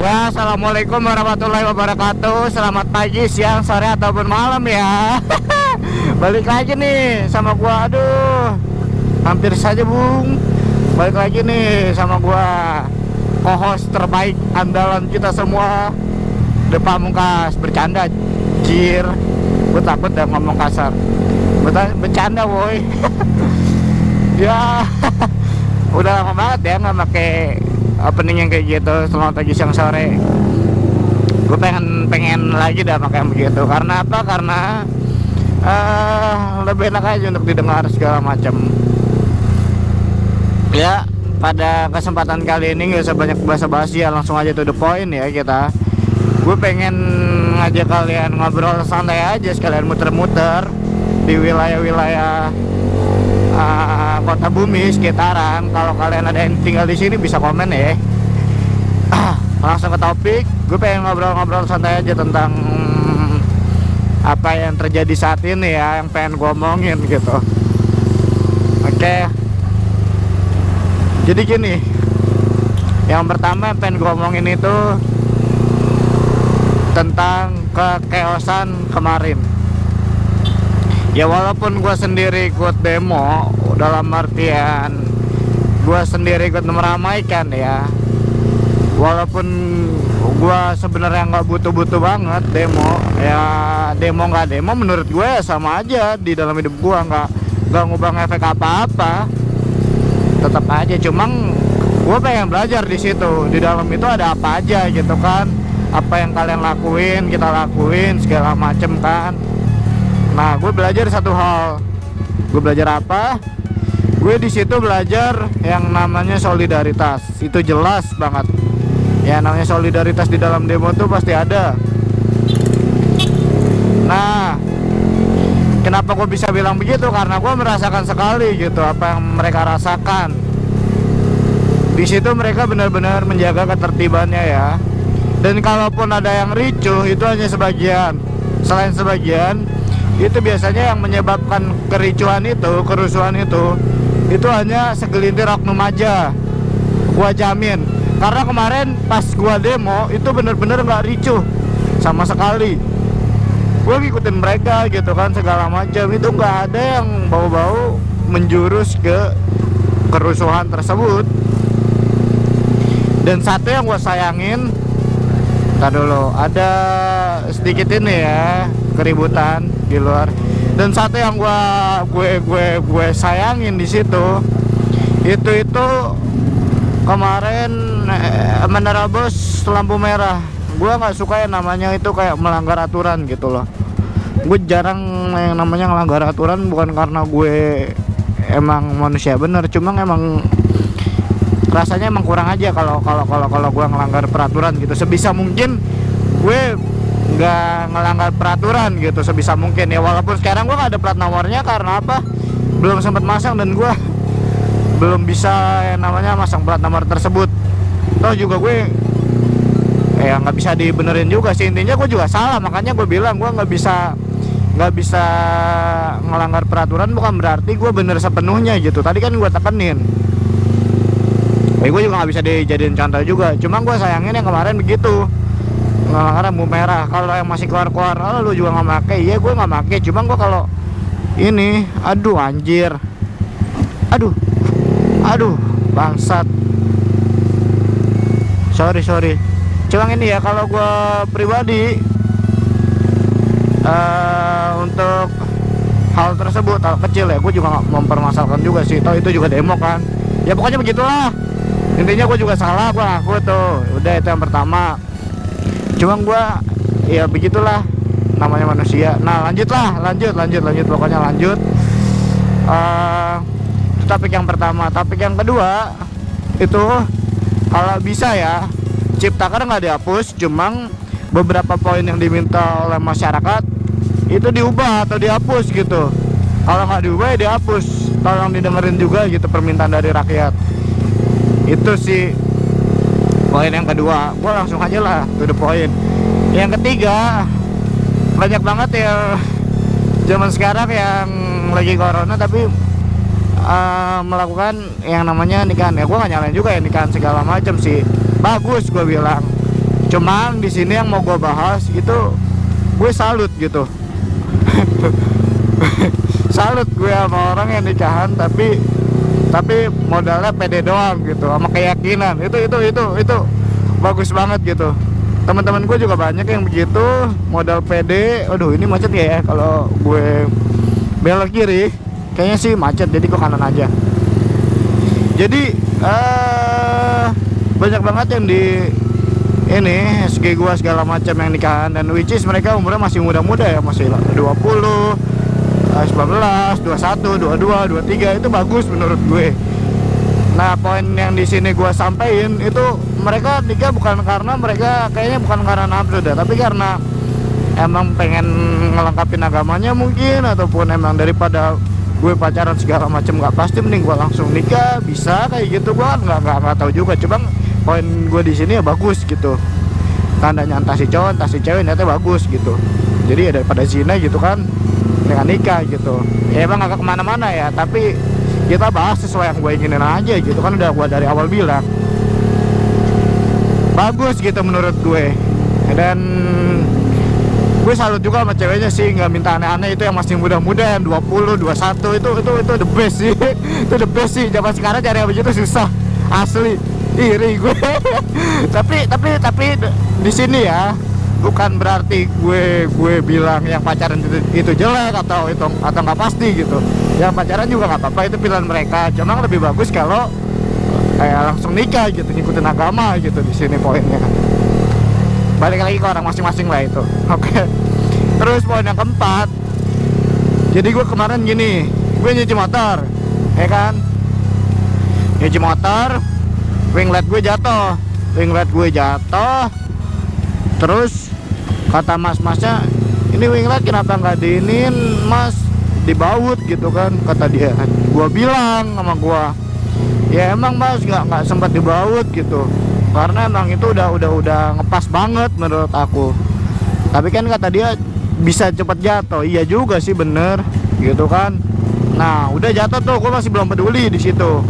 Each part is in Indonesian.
Ya, assalamualaikum warahmatullahi wabarakatuh. Selamat pagi, siang, sore ataupun malam ya. Balik lagi nih sama gua. Aduh, hampir saja Bung. Balik lagi nih sama gua, co-host terbaik andalan kita semua, The Pamungkas. Bercanda, jir. Gue takut dah ngomong kasar. Bercanda woi. Ya, udah lama banget ya nggak pakai opening yang kayak gitu. Selamat pagi, siang, sore. Gue pengen lagi dah pakai yang begitu. Karena apa? Karena lebih enak aja untuk didengar segala macam. Ya, pada kesempatan kali ini nggak usah banyak basa-basi ya, langsung aja to the point ya kita. Gue pengen ngajak kalian ngobrol santai aja, sekalian muter-muter di wilayah-wilayah kota Bumi sekitaran. Kalau kalian ada yang tinggal di sini bisa komen ya. Langsung ke topik. Gue pengen ngobrol-ngobrol santai aja tentang apa yang terjadi saat ini ya, yang pengen gue omongin gitu. Oke. Jadi gini, yang pertama yang pengen gue omongin itu tentang kekeosan kemarin. Ya walaupun gue sendiri ikut demo, dalam artian gue sendiri ikut meramaikan ya, walaupun gue sebenarnya nggak butuh-butuh banget demo ya, demo nggak demo menurut gue ya sama aja di dalam hidup gue, nggak ngubah efek apa-apa, tetap aja. Cuma gue pengen belajar di situ, di dalam itu ada apa aja gitu kan, apa yang kalian lakuin kita lakuin segala macem kan. Nah, gue belajar satu hal. Gue belajar apa? Gue di situ belajar yang namanya solidaritas. Itu jelas banget. Ya, namanya solidaritas di dalam demo tuh pasti ada. Nah, kenapa gue bisa bilang begitu? Karena gue merasakan sekali gitu apa yang mereka rasakan. Di situ mereka benar-benar menjaga ketertibannya ya. Dan kalaupun ada yang ricuh, itu hanya sebagian. Selain sebagian, itu biasanya yang menyebabkan kericuhan itu, kerusuhan itu hanya segelintir oknum aja. Gua jamin. Karena kemarin pas gua demo itu bener-bener nggak ricuh sama sekali. Gua ngikutin mereka gitu kan segala macam, itu nggak ada yang bau-bau menjurus ke kerusuhan tersebut. Dan satu yang gua sayangin, ntar dulu, ada sedikit ini ya keributan di luar. Dan satu yang gue sayangin di situ itu kemarin menerobos lampu merah. Gue nggak suka ya namanya itu kayak melanggar aturan gitu loh. Gue jarang yang namanya melanggar aturan, bukan karena gue emang manusia bener, cuma emang rasanya emang kurang aja kalau gue ngelanggar peraturan gitu. Sebisa mungkin gue nggak ngelanggar peraturan gitu sebisa mungkin ya, walaupun sekarang gue nggak ada plat nomornya. Karena apa? Belum sempat masang dan gue belum bisa yang namanya masang plat nomor tersebut. Toh juga gue ya nggak bisa dibenerin juga sih, intinya gue juga salah. Makanya gue bilang gue nggak bisa ngelanggar peraturan bukan berarti gue bener sepenuhnya gitu. Tadi kan gue tekenin, gue juga nggak bisa dijadiin contoh juga. Cuma gue sayangin yang kemarin begitu, ngelanggar lampu merah. Kalau yang masih keluar-keluar, oh lu juga nggak make, iya gue nggak make. Cuma gue kalau ini, aduh anjir, aduh bangsat, sorry. Cuma ini ya, kalau gue pribadi untuk hal tersebut, hal kecil ya, gue juga nggak mempermasalahkan juga sih. Toh itu juga demo kan, ya pokoknya begitulah. Intinya gue juga salah, gue ngaku tuh. Udah, itu yang pertama. Cuma gue ya begitulah namanya manusia. Nah lanjut pokoknya lanjut. Itu topik yang pertama. Topik yang kedua itu kalau bisa ya, Ciptaker nggak dihapus, cuma beberapa poin yang diminta oleh masyarakat itu diubah atau dihapus gitu. Kalau nggak diubah ya dihapus. Tolong didengerin juga gitu permintaan dari rakyat. Itu sih poin yang kedua. Gue langsung aja lah to the point. Yang ketiga, banyak banget ya zaman sekarang yang lagi corona tapi melakukan yang namanya nikahan. Ya gue gak nyalain juga ya nikahan segala macam sih, bagus gue bilang. Cuman di sini yang mau gue bahas itu, gue salut gitu. Salut gue sama orang yang nikahan tapi modalnya pede doang gitu, sama keyakinan. Itu bagus banget gitu. Teman-teman gue juga banyak yang begitu, modal pede. Aduh, ini macet ya kalau gue belok kiri. Kayaknya sih macet, jadi gue kanan aja. Jadi banyak banget yang di ini SG gua segala macam yang nikahan, dan which is mereka umurnya masih muda-muda ya, masih 20, 19, 21, 22, 23. Itu bagus menurut gue. Nah, poin yang di sini gua sampaikan itu, mereka nikah bukan karena mereka, kayaknya bukan karena nafsu deh, tapi karena emang pengen ngelengkapin agamanya mungkin, ataupun emang daripada gue pacaran segala macam nggak pasti, mending gue langsung nikah. Bisa kayak gitu, gue nggak tahu juga. Coba poin gue di sini ya bagus gitu, tandanya entah si cowok entah si cewek ternyata bagus gitu. Jadi ya daripada zina gitu kan, dengan nikah gitu. Ya emang agak kemana-mana ya, tapi kita bahas sesuai yang gue inginin aja gitu kan. Udah gue dari awal bilang bagus gitu menurut gue. Dan gue salut juga sama ceweknya sih, nggak minta aneh-aneh. Itu yang masih muda-muda, yang 20, 21, itu the best sih. Itu the best sih. Zaman sekarang cari yang begitu susah, asli. Iri gue. tapi di sini ya, bukan berarti gue bilang yang pacaran itu jelek atau nggak pasti gitu. Yang pacaran juga nggak apa-apa, itu pilihan mereka. Cuma lebih bagus kalau kayak langsung nikah gitu, ngikutin agama gitu. Di sini poinnya. Balik lagi ke orang masing-masing lah itu. Oke. Terus poin yang keempat, jadi gue kemarin gini, gue nyuci motor, ya kan, nyuci motor, winglet gue jatuh. Terus kata mas-masnya, ini winglet kenapa nggak diinin mas, dibaut gitu kan, kata dia. Gue bilang sama gue, ya emang mas nggak sempat dibaut gitu, karena emang itu udah ngepas banget menurut aku. Tapi kan kata dia bisa cepet jatuh. Iya juga sih, bener gitu kan. Nah udah jatuh tuh, gue masih belum peduli di situ.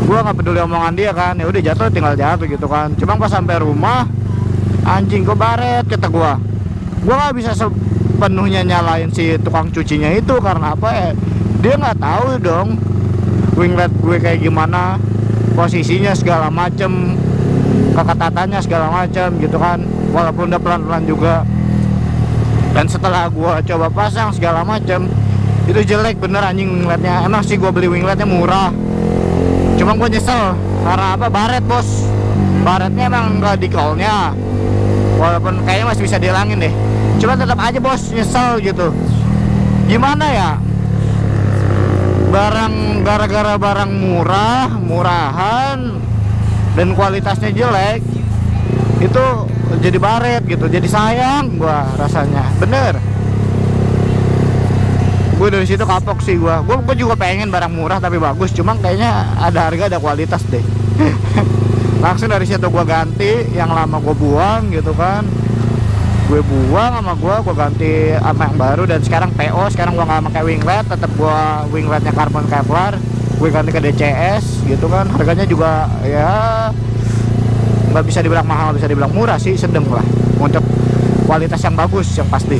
Gue nggak peduli omongan dia kan. Ya udah jatuh, tinggal jatuh gitu kan. Cuma pas sampai rumah, anjing gue baret, kata gue nggak bisa sepenuhnya nyalain si tukang cucinya itu. Karena apa ya, dia nggak tahu dong winglet gue kayak gimana, posisinya segala macem, keketatannya segala macem gitu kan. Walaupun udah pelan-pelan juga. Dan setelah gua coba pasang segala macem, itu jelek bener anjing wingletnya. Emang sih gua beli wingletnya murah, cuma gua nyesel karena apa, baret bos. Baretnya emang nggak di call-nya, walaupun kayaknya masih bisa dihilangin deh. Cuma tetap aja bos, nyesel gitu. Gimana ya, gara-gara barang murahan dan kualitasnya jelek, itu jadi baret gitu. Jadi sayang gua rasanya, bener. Gue dari situ kapok sih gua juga pengen barang murah tapi bagus, cuma kayaknya ada harga ada kualitas deh. Langsung dari situ gua ganti, yang lama gua buang gitu kan. Gue buang sama gua ganti sama yang baru. Dan sekarang PO, sekarang gua nggak pakai winglet, tetap gua wingletnya carbon Kevlar, gue ganti ke DCS gitu kan. Harganya juga ya nggak bisa dibilang mahal, bisa dibilang murah sih, sedang lah untuk kualitas yang bagus yang pasti.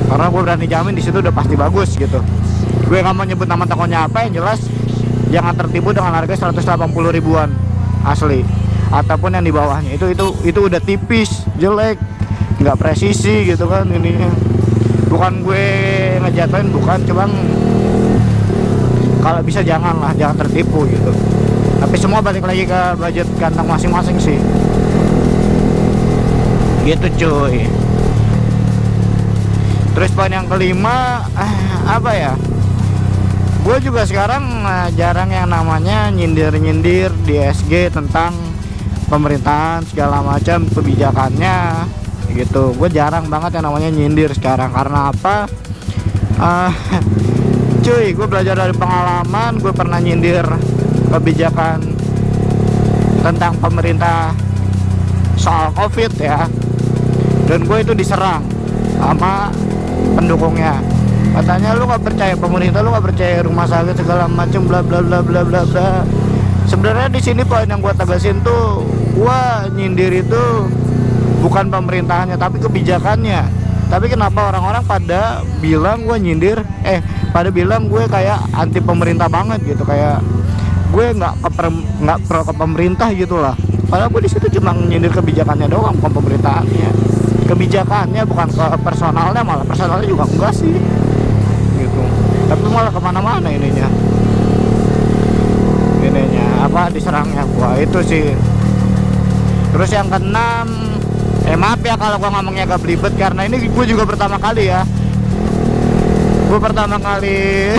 Karena gue berani jamin di situ udah pasti bagus gitu. Gue nggak mau nyebut nama tokonya apa, yang jelas jangan tertipu dengan harga 180 ribuan asli, ataupun yang di bawahnya itu udah tipis, jelek, nggak presisi gitu kan. Ininya bukan gue ngejatuhin, bukan, cuman kalau bisa jangan tertipu gitu. Tapi semua balik lagi ke budget kantong masing-masing sih gitu cuy. Terus poin yang kelima, apa ya, gue juga sekarang jarang yang namanya nyindir-nyindir di SG tentang pemerintahan segala macam kebijakannya gitu. Gue jarang banget yang namanya nyindir sekarang. Karena apa, cuy, gue belajar dari pengalaman. Gue pernah nyindir kebijakan tentang pemerintah soal COVID ya, dan gue itu diserang sama pendukungnya. Katanya lu nggak percaya pemerintah, lu nggak percaya rumah sakit segala macam, bla bla bla bla bla bla. Sebenarnya di sini poin yang gue tegasin tuh, gue nyindir itu bukan pemerintahannya tapi kebijakannya. Tapi kenapa orang-orang pada bilang gue nyindir, pada bilang gue kayak anti pemerintah banget gitu, kayak gue nggak pro ke pemerintah gitulah. Padahal gue di situ cuma nyindir kebijakannya doang, bukan pemerintahannya. Kebijakannya bukan ke personalnya, malah personalnya juga enggak sih, gitu. Tapi malah kemana-mana ininya apa diserangnya gua itu sih. Terus yang keenam, maaf ya kalau gua ngomongnya agak belibet karena ini gua juga pertama kali ya. Gua pertama kali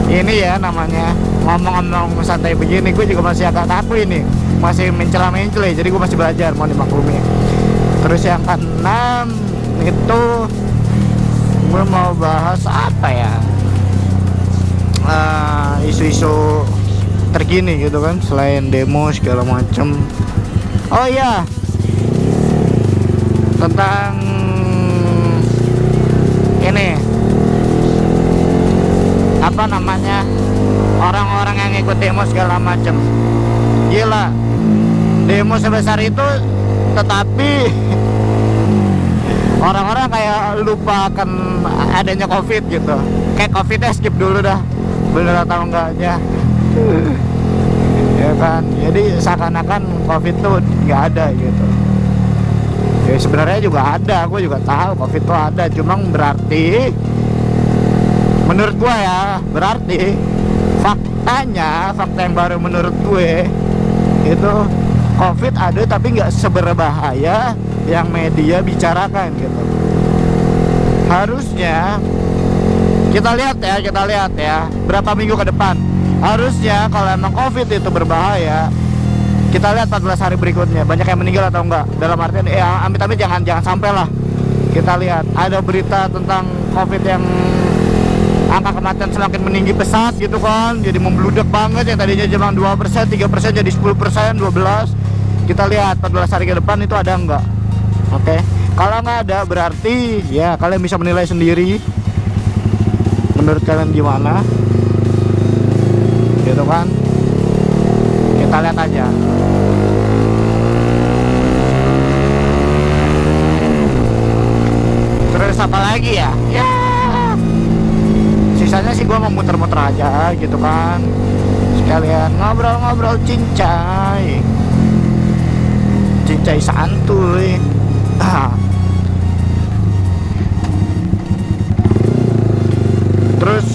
ini ya namanya ngomong-ngomong santai begini, gue juga masih agak kaku ini, masih mencela-mencela, jadi gue masih belajar, mau dimaklumi. Terus yang keenam itu gue mau bahas apa ya, isu-isu terkini gitu kan, selain demo segala macem. Oh iya, tentang ini apa namanya, orang-orang yang ikut demo segala macem. Gila, demo sebesar itu tetapi orang-orang kayak lupakan adanya covid gitu, kayak covidnya skip dulu dah, bener atau enggaknya. Ya kan, jadi seakan-akan covid tuh nggak ada gitu. Ya sebenarnya juga ada, gue juga tahu covid tuh ada, cuma berarti menurut gue ya, berarti fakta yang baru menurut gue itu covid ada tapi nggak seberbahaya yang media bicarakan gitu. Harusnya kita lihat ya berapa minggu ke depan. Harusnya kalau emang covid itu berbahaya, kita lihat 14 hari berikutnya banyak yang meninggal atau enggak. Dalam artian amit-amit jangan sampai lah. Kita lihat ada berita tentang covid yang angka kematian semakin meninggi pesat gitu kan, jadi membludak banget, yang tadinya cuma 2%, 3% jadi 10%, 12%. Kita lihat 14 hari ke depan itu ada enggak. Oke. Kalau nggak ada berarti ya kalian bisa menilai sendiri menurut kalian gimana gitu kan. Kita lihat aja. Terus apa lagi ya? Ya sisanya sih gue mau muter-muter aja gitu kan, sekalian ngobrol-ngobrol cincai santuy. Terus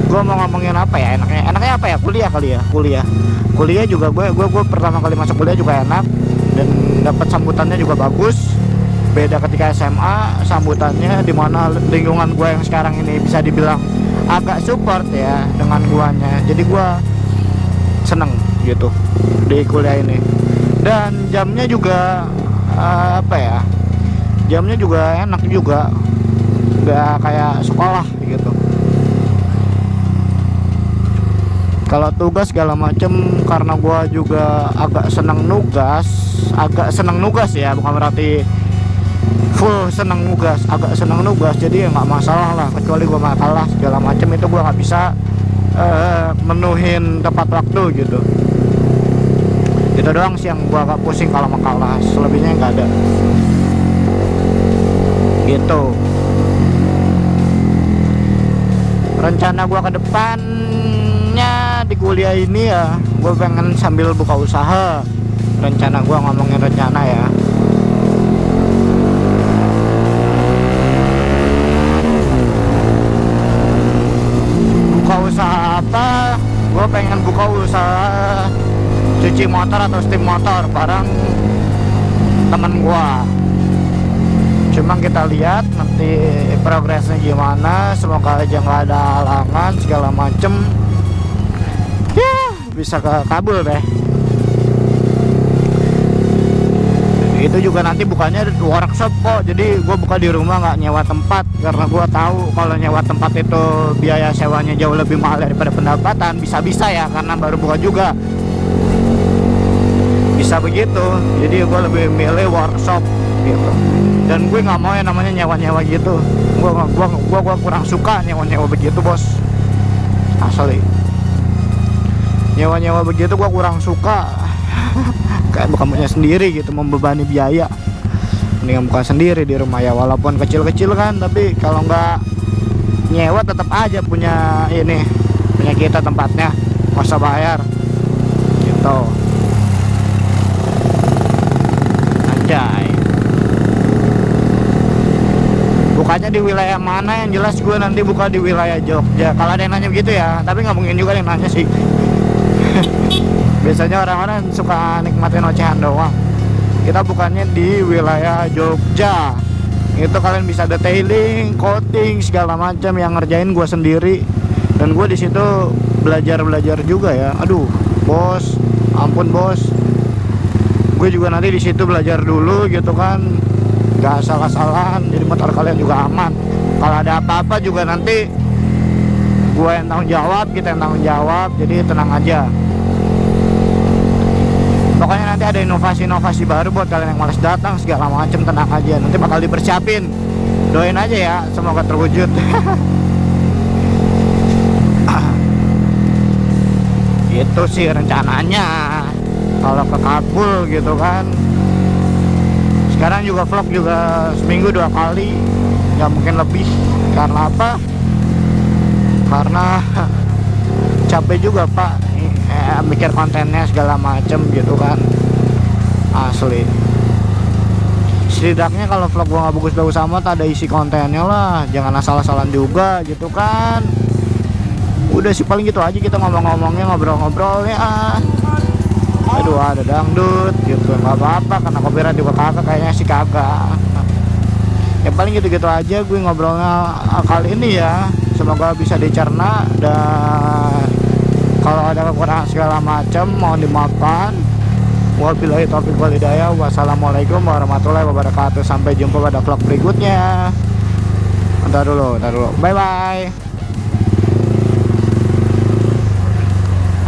gue mau ngomongin apa ya, enaknya apa ya, kuliah kali ya. Kuliah juga gue pertama kali masuk kuliah juga enak dan dapat sambutannya juga bagus. Beda ketika SMA, sambutannya dimana lingkungan gue yang sekarang ini bisa dibilang agak support ya dengan guanya, jadi gua seneng gitu di kuliah ini. Dan jamnya juga jamnya juga enak juga, nggak kayak sekolah gitu. Kalau tugas segala macem, karena gua juga agak seneng nugas ya, bukan berarti full seneng nugas, agak seneng nugas, jadi ya nggak masalah lah. Kecuali gue makalah segala macam itu gue nggak bisa menuhin tepat waktu gitu. Itu doang sih yang gue agak pusing kalau makalah, selebihnya nggak ada gitu. Rencana gue ke depannya di kuliah ini ya, gue pengen sambil buka usaha. Rencana gue, ngomongin rencana ya, usaha apa? Gue pengen buka usaha cuci motor atau steam motor bareng temen gue. Cuma kita lihat nanti progresnya gimana. Semoga aja nggak ada halangan segala macem. Ya bisa kabul deh. Itu juga nanti bukanya workshop kok, jadi gue buka di rumah, nggak nyewa tempat, karena gue tahu kalau nyewa tempat itu biaya sewanya jauh lebih mahal daripada pendapatan. Bisa ya, karena baru buka juga bisa begitu, jadi gue lebih milih workshop gitu. Dan gue nggak mau yang namanya nyewa gitu. Gue kurang suka nyewa begitu bos, asli. Nyewa begitu gue kurang suka. Kayak bukan punya sendiri gitu, membebani biaya. mendingan buka sendiri di rumah ya, walaupun kecil-kecil kan, tapi kalau nggak nyewa tetap aja punya ini, punya kita tempatnya, nggak usah bayar gitu. Anjay, bukanya di wilayah mana? Yang jelas gue nanti buka di wilayah Jogja. Kalau ada yang nanya begitu ya, tapi nggak mungkin juga yang nanya sih. Biasanya orang-orang suka nikmatin ocehan doang. Kita bukannya di wilayah Jogja. Itu kalian bisa detailing, coating segala macam yang ngerjain gue sendiri. Dan gue di situ belajar juga ya. Aduh, bos, ampun bos. Gue juga nanti di situ belajar dulu gitu kan. Gak salah-salahan, jadi motor kalian juga aman. Kalau ada apa-apa juga nanti gue yang tanggung jawab, kita yang tanggung jawab. Jadi tenang aja. Pokoknya nanti ada inovasi-inovasi baru buat kalian yang malas datang segala macam, tenang aja. Nanti bakal dipersiapin. Doain aja ya, semoga terwujud. Itu sih rencananya. Kalau ke Kabul gitu kan. Sekarang juga vlog juga seminggu 2 kali, nggak mungkin lebih. Karena apa? Karena capek juga pak, mikir kontennya segala macem gitu kan. Asli, setidaknya kalau vlog gua nggak bagus-bagus amat, ada isi kontennya lah, jangan asal-asalan juga gitu kan. Udah sih paling gitu aja, kita ngomong-ngomongnya, ngobrol-ngobrolnya. Aduh, ada dangdut gitu, nggak apa-apa karena copyright juga kagak, kayaknya sih kagak. Ya paling gitu-gitu aja gue ngobrolnya kali ini ya. Semoga bisa dicerna, dan kalau ada kekurangan segala macam mohon dimaafkan. Wabillahi taufiq wal hidayah. Wassalamualaikum warahmatullahi wabarakatuh. Sampai jumpa pada vlog berikutnya. Ntar dulu. Bye bye.